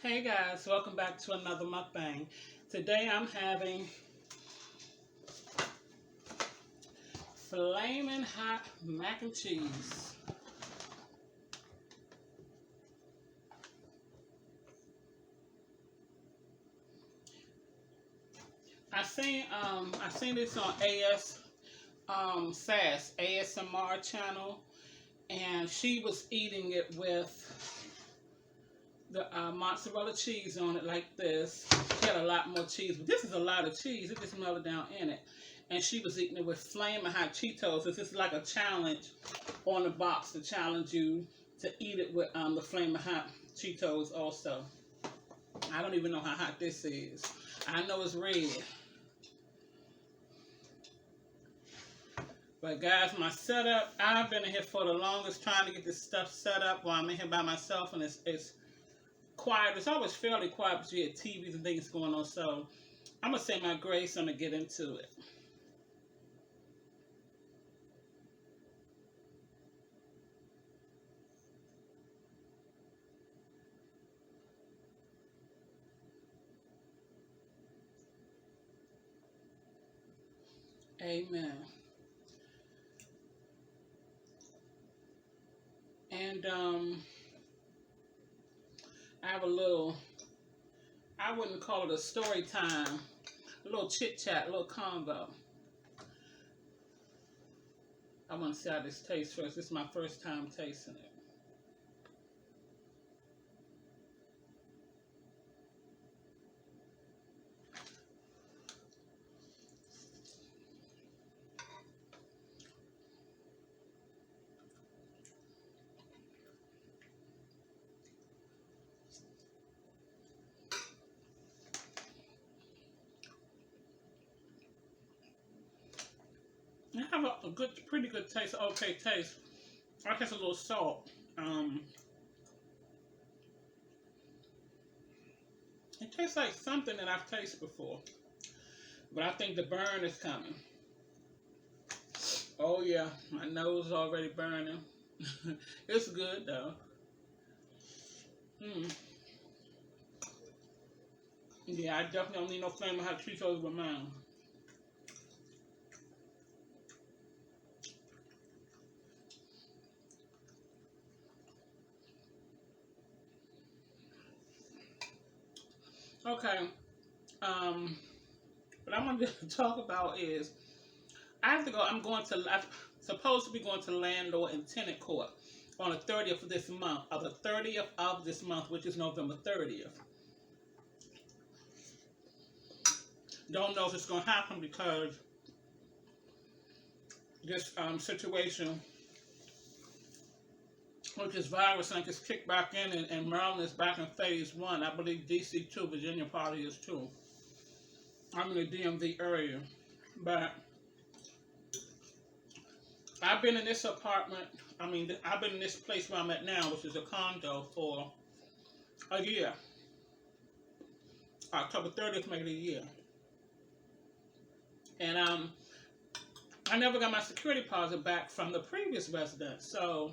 Hey guys, welcome back to another mukbang. Today I'm having flaming hot mac and cheese. I seen this on SAS ASMR channel, and she was eating it with the mozzarella cheese on it like this. She had a lot more cheese, but this is a lot of cheese. It just melted down in it. And she was eating it with flaming hot Cheetos. This is like a challenge on the box to challenge you to eat it with the flaming hot Cheetos also. I don't even know how hot this is. I know it's red. But guys, my setup, I've been in here for the longest trying to get this stuff set up while I'm in here by myself, and it's quiet. It's always fairly quiet, but you hear TVs and things going on. So I'm going to say my grace. I'm going to get into it. Amen. And I have a little, I wouldn't call it a story time, a little chit chat, a little convo. I want to see how this tastes first. This is my first time tasting it. I have a good, pretty good taste, okay taste. I taste a little salt. It tastes like something that I've tasted before, but I think the burn is coming. Oh yeah, my nose is already burning. It's good though. Yeah, I definitely don't need no flaming hot Cheetos with mine. Okay. What I'm going to talk about is I have to go. I'm supposed to be going to landlord and tenant court on the 30th of this month, which is November 30th. Don't know if it's going to happen because this situation with this virus, I think, is kicked back in, and Maryland is back in phase 1. I believe DC too, Virginia probably is too. I'm in the DMV area, but I've been in this apartment, I've been in this place where I'm at now, which is a condo, for a year. October 30th made it a year. And I never got my security deposit back from the previous resident, so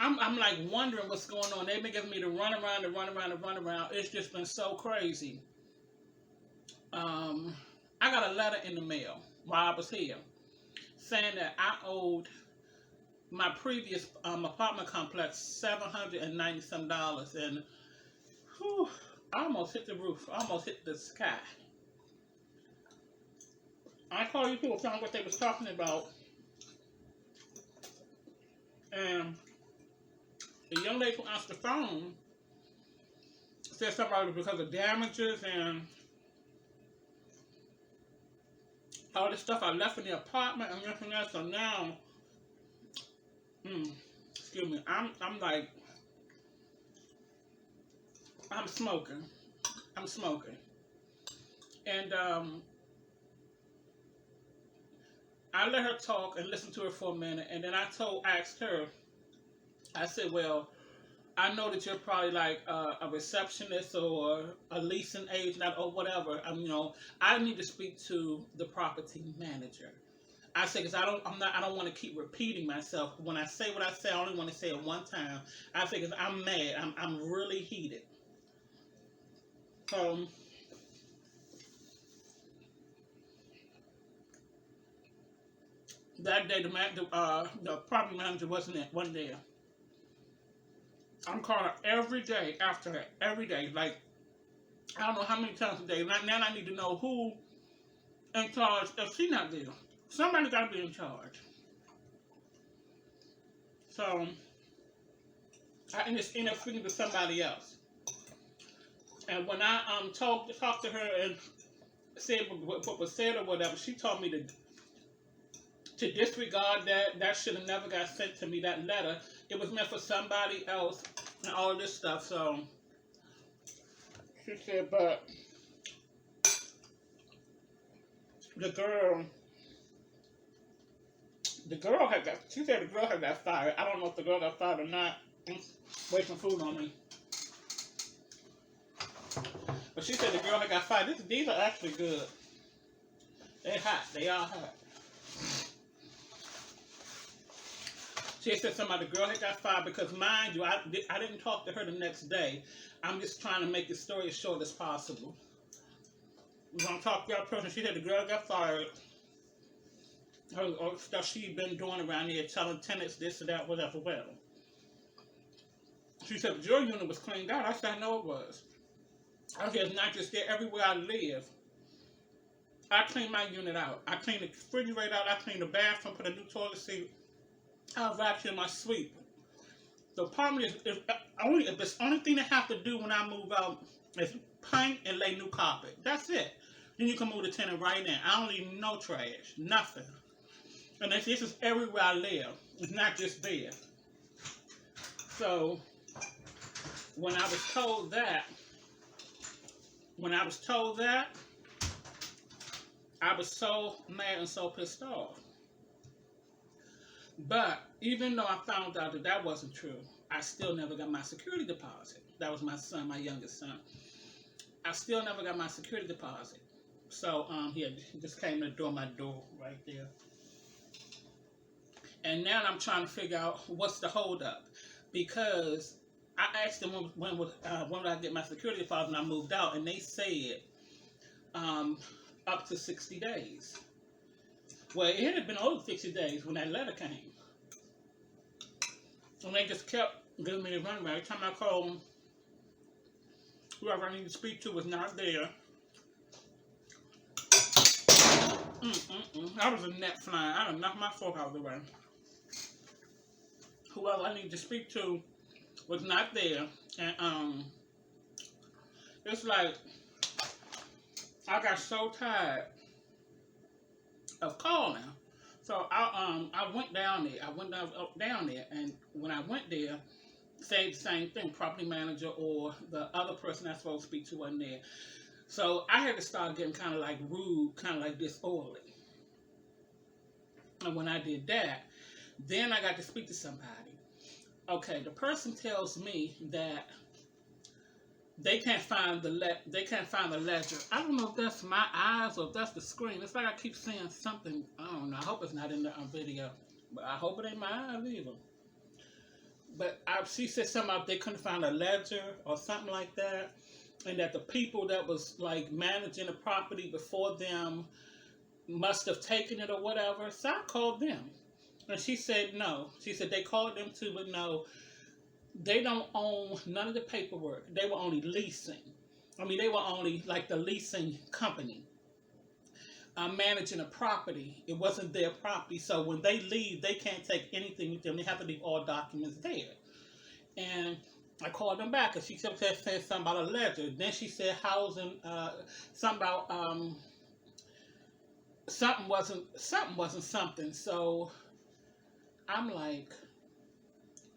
I'm like wondering what's going on. They've been giving me the run around. It's just been so crazy. I got a letter in the mail while I was here saying that I owed my previous apartment complex $790 some, and whew, I almost hit the roof. I almost hit the sky. I called you people telling me what they was talking about, and the young lady who answered the phone said something about it because of damages and all this stuff I left in the apartment and everything else. So now, excuse me, I'm smoking. I'm smoking. And I let her talk and listen to her for a minute, and then I asked her, I said, well, I know that you're probably like a receptionist or a leasing agent or whatever. I need to speak to the property manager. I say, because I don't want to keep repeating myself. When I say what I say, I only want to say it one time. I say, because I'm mad. I'm really heated. So, that day, the property manager wasn't there. I'm calling her every day after that. Every day. Like, I don't know how many times a day. Now I need to know who in charge if she's not there. Somebody got to be in charge. So, I just end up speaking to somebody else. And when I talked to her and said what was said or whatever, she told me to disregard that. That should have never got sent to me, that letter. It was meant for somebody else and all of this stuff. So she said, but the girl she said the girl had got fired. I don't know if the girl got fired or not. Wasting food on me. But she said the girl had got fired. These are actually good. They're hot. They are hot. She said somebody, the girl had got fired because, mind you, I didn't talk to her the next day. I'm just trying to make the story as short as possible. We're going to talk to that person. She said the girl got fired. Her stuff she'd been doing around here, telling tenants this or that, whatever. Well, she said the jury unit was cleaned out. I said, I know it was. I said, it's not just there. Everywhere I live, I clean my unit out. I clean the refrigerator out. I clean the bathroom, put a new toilet seat. I vacuum my sweep. The problem is, the only thing I have to do when I move out is paint and lay new carpet. That's it. Then you can move the tenant right in. I don't leave no trash, nothing. And this is everywhere I live. It's not just there. So when I was told that, I was so mad and so pissed off. But even though I found out that that wasn't true, I still never got my security deposit. That was my son, my youngest son. I still never got my security deposit. So he just came to my door right there. And now I'm trying to figure out what's the holdup, because I asked them when would I get my security deposit when I moved out, and they said up to 60 days. Well, it had been over 60 days when that letter came. And they just kept giving me the runaround. Every time I called, whoever I needed to speak to was not there. I was a net flying. I done knocked my fork out of the way. Whoever I needed to speak to was not there. And it's like I got so tired of calling. So I went down there. I went down there, and when I went there, said the same thing. Property manager or the other person I was supposed to speak to wasn't there. So I had to start getting kind of like rude, kind of like disorderly. And when I did that, then I got to speak to somebody. Okay, the person tells me that they can't find the ledger. I don't know if that's my eyes or if that's the screen. It's like I keep saying something. I don't know. I hope it's not in the video, but I hope it ain't my eyes either. But she said something about they couldn't find a ledger or something like that, and that the people that was like managing the property before them must have taken it or whatever. So I called them, and she said no. She said they called them too, but no. They don't own none of the paperwork. They were only leasing. I mean, they were only like the leasing company managing a property. It wasn't their property. So when they leave, they can't take anything with them. They have to leave all documents there. And I called them back, and she said something about a ledger. Then she said housing, something about something wasn't something. So I'm like,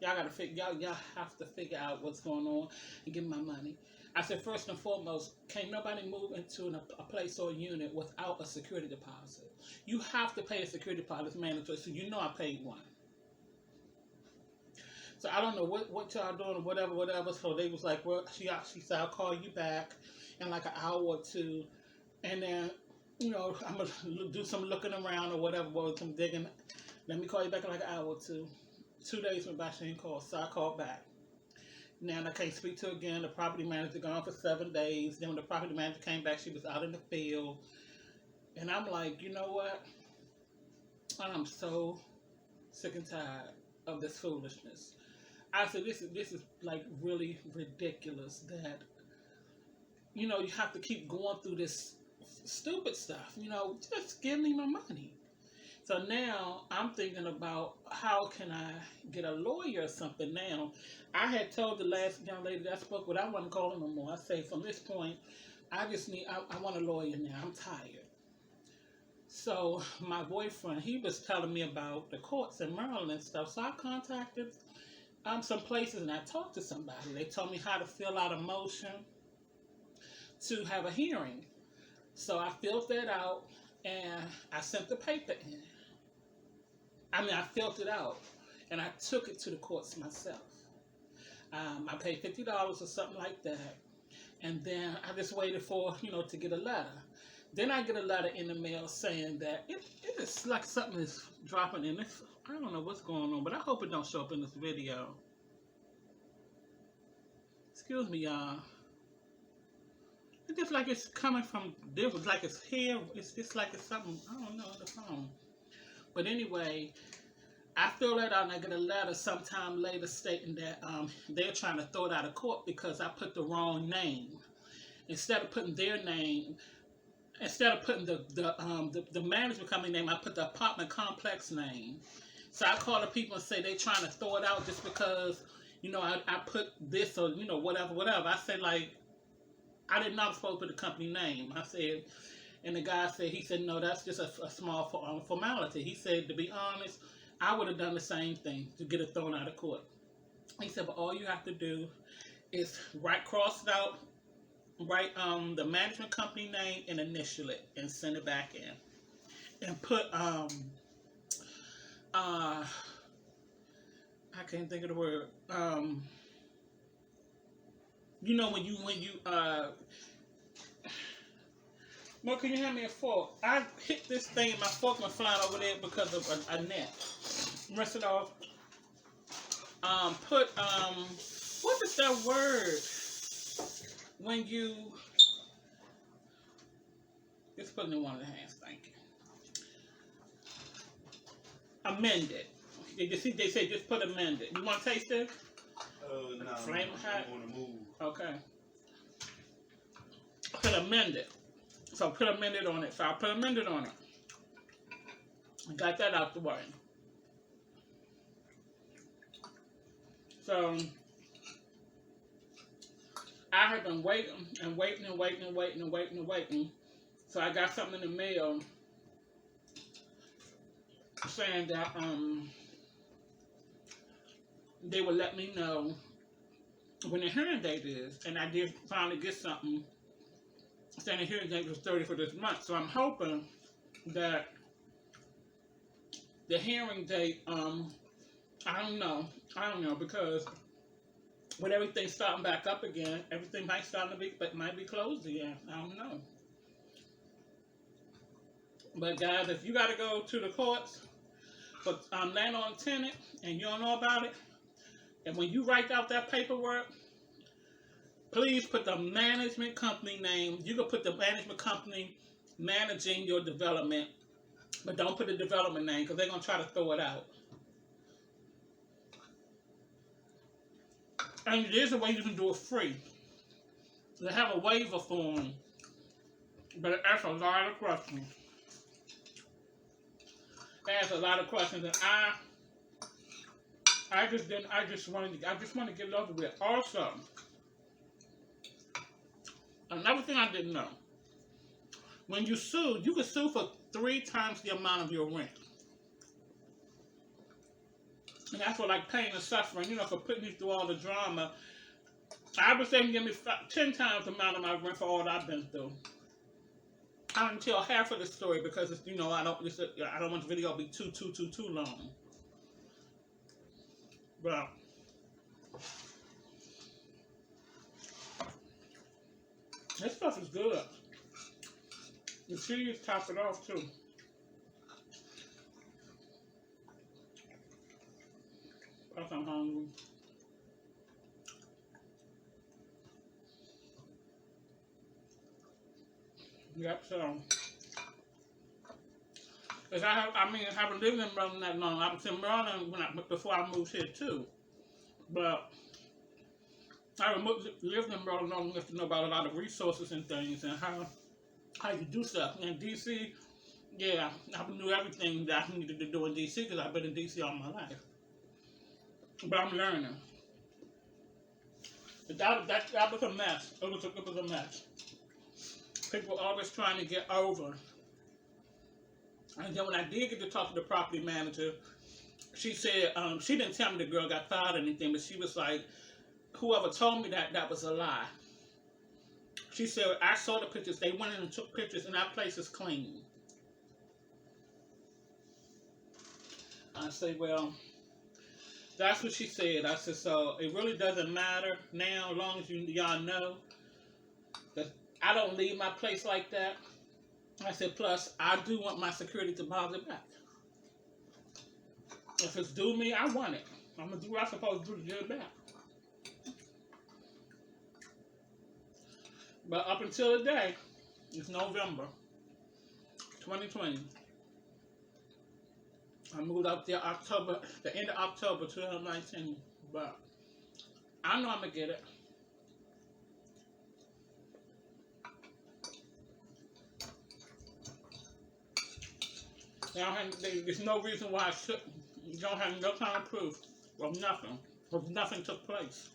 y'all have to figure out what's going on and give me my money. I said, first and foremost, can't nobody move into a place or a unit without a security deposit. You have to pay a security deposit. It's mandatory. So you know I paid one. So I don't know what y'all doing or whatever. So they was like, well, she said, I'll call you back in like an hour or two. And then I'm going to do some looking around or whatever, boy, some digging. Let me call you back in like an hour or two. 2 days went by, she didn't call, so I called back. Now I can't speak to her again. The property manager gone for 7 days. Then when the property manager came back, she was out in the field. And I'm like, you know what? I'm so sick and tired of this foolishness. I said, this is like really ridiculous that, you have to keep going through this stupid stuff. Just give me my money. So now I'm thinking about how can I get a lawyer or something now. I had told the last young lady that I spoke with, I wasn't calling no more. I say from this point, I want a lawyer now. I'm tired. So my boyfriend, he was telling me about the courts in Maryland and stuff. So I contacted some places and I talked to somebody. They told me how to fill out a motion to have a hearing. So I filled that out and I sent the paper in. I filled it out and I took it to the courts myself. I paid $50 or something like that. And then I just waited for, to get a letter. Then I get a letter in the mail saying that it is like something is dropping in this. I don't know what's going on, but I hope it don't show up in this video. Excuse me, y'all. It's just like it's coming from different, like it's here. It's just like it's something, I don't know, on the phone. But anyway, I fill that out and I get a letter sometime later stating that they're trying to throw it out of court because I put the wrong name. Instead of putting their name, instead of putting the management company name, I put the apartment complex name. So I call the people and say they trying to throw it out just because, I put this or, whatever. I said, like, I did not supposed to put the company name. I said, and the guy said, he said, no, that's just a small formality. He said, to be honest, I would have done the same thing to get it thrown out of court. He said, but all you have to do is cross it out, write the management company name and initial it and send it back in. And put I can't think of the word. When you Mo, can you hand me a fork? I hit this thing and my fork went flying over there because of a net. Rinse it off. Put what is that word? When you just put it in one of the hands, thank you. Amend it. They say just put amend it. You want to taste it? No. Flame hot. I want to move. Okay. Put amend it. So put amended on it. So I put amended on it. Got that out the way. So I have been waiting and waiting and waiting and waiting and waiting and waiting. So I got something in the mail saying that they would let me know when the hearing date is, and I did finally get something saying the hearing date was 30 for this month. So I'm hoping that the hearing date, I don't know, because with everything starting back up again, everything might be closed again. I don't know. But guys, if you got to go to the courts for landlord tenant and you don't know about it, and when you write out that paperwork, please put the management company name. You can put the management company managing your development, but don't put the development name because they're going to try to throw it out. And there's a way you can do it free. They have a waiver form, but it asks a lot of questions. It asks a lot of questions, and I just want to get it over with. Also, another thing I didn't know: when you sue, you can sue for 3 times the amount of your rent. And that's for like pain and suffering, for putting me through all the drama. I would say you give me 10 times the amount of my rent for all that I've been through. I didn't tell half of the story because it's, I don't want the video to be too long. But this stuff is good. The cheese top it off too. Plus I'm hungry. Yep, so. Cause I haven't lived in Maryland that long. I was in Maryland before I moved here too. But I lived in Maryland long enough to know about a lot of resources and things and how you do stuff. In DC, yeah, I knew everything that I needed to do in DC because I've been in DC all my life. But I'm learning. But that was a mess. It was a mess. People always trying to get over. And then when I did get to talk to the property manager, she said, she didn't tell me the girl got fired or anything, but she was like, whoever told me that was a lie. She said, I saw the pictures. They went in and took pictures, and that place is clean. I say, well, that's what she said. I said, so it really doesn't matter now, as long as y'all know that I don't leave my place like that. I said, plus, I do want my security deposit back. If it's due me, I want it. I'm going to do what I'm supposed to do to get it back. But up until today, it's November 2020. I moved up there the end of October 2019. But I know I'm going to get it. There's no reason why I shouldn't. You don't have no kind of proof of nothing. Because nothing took place.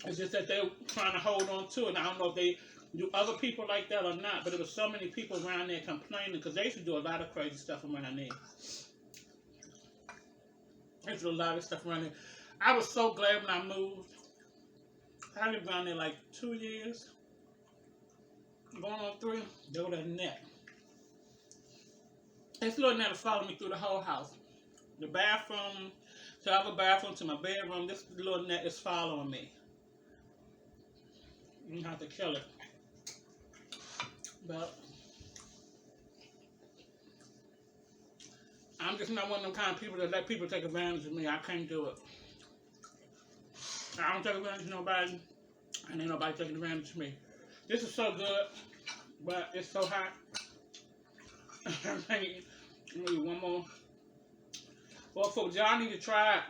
It's just that they're trying to hold on to it. I don't know if they do other people like that or not, but there was so many people around there complaining because they used to do a lot of crazy stuff around there. They used to do a lot of stuff around there. I was so glad when I moved. I lived around there like 2 years. Going on 3. They were that net. This little net is following me through the whole house. The bathroom, so I have a bathroom to my bedroom. This little net is following me. You have to kill it. But I'm just not one of them kind of people that let people take advantage of me. I can't do it. I don't take advantage of nobody, and ain't nobody taking advantage of me. This is so good, but it's so hot. I need one more. Well, folks, y'all need to try it.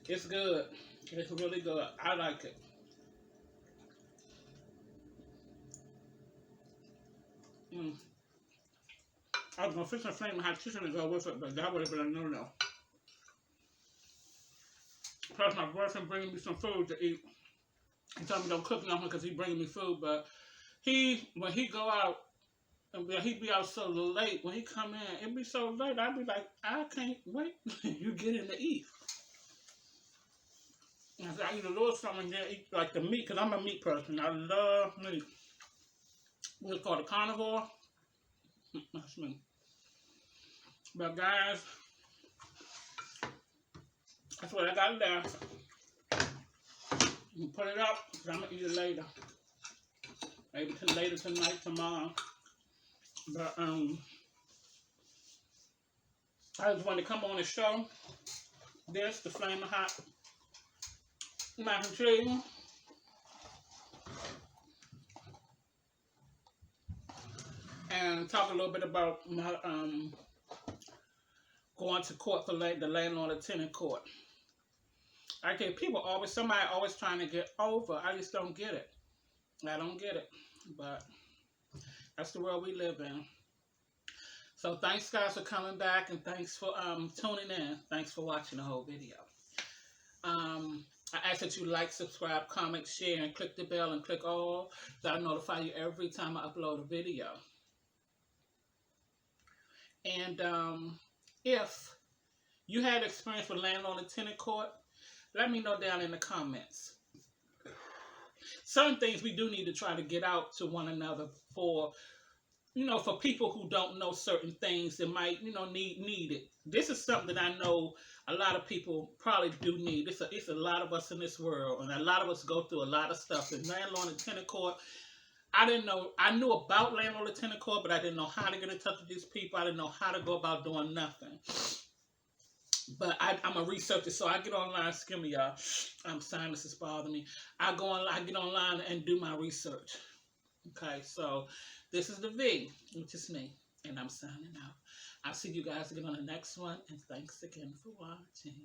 It's good. It's really good. I like it. I was going to fix a flaming hot chicken to go with it, but that would have been a no-no. Plus, my boyfriend bringing me some food to eat. He told me don't cook nothing because he's bringing me food, but when he go out, and he be out so late, when he come in, it be so late, I be like, I can't wait. You get in to eat. I said, I eat a little something there, eat like the meat, because I'm a meat person. I love meat. What's called a carnivore. That's me. But guys, that's what I got left. You put it up, because I'm going to eat it later. Maybe later tonight, tomorrow. But I just wanted to come on and show this, the Flamin' Hot mac and cheese. And talk a little bit about my going to court for the landlord and tenant court. Okay, somebody always trying to get over. I just don't get it. I don't get it. But that's the world we live in. So thanks guys for coming back, and thanks for tuning in. Thanks for watching the whole video. I ask that you like, subscribe, comment, share, and click the bell and click all, so I notify you every time I upload a video. And if you had experience with landlord and tenant court, let me know down in the comments. Certain things we do need to try to get out to one another for people who don't know certain things that might, need it. This is something that I know a lot of people probably do need. It's a lot of us in this world, and a lot of us go through a lot of stuff. And landlord and tenant court, I didn't know. I knew about landlord and tenant court, but I didn't know how to get in touch with these people. I didn't know how to go about doing nothing. But I'm a researcher, so I get online. Excuse me, y'all. Sinus is bothering me. I go on. I get online and do my research. Okay, so this is the V, which is me, and I'm signing out. I'll see you guys again on the next one, and thanks again for watching.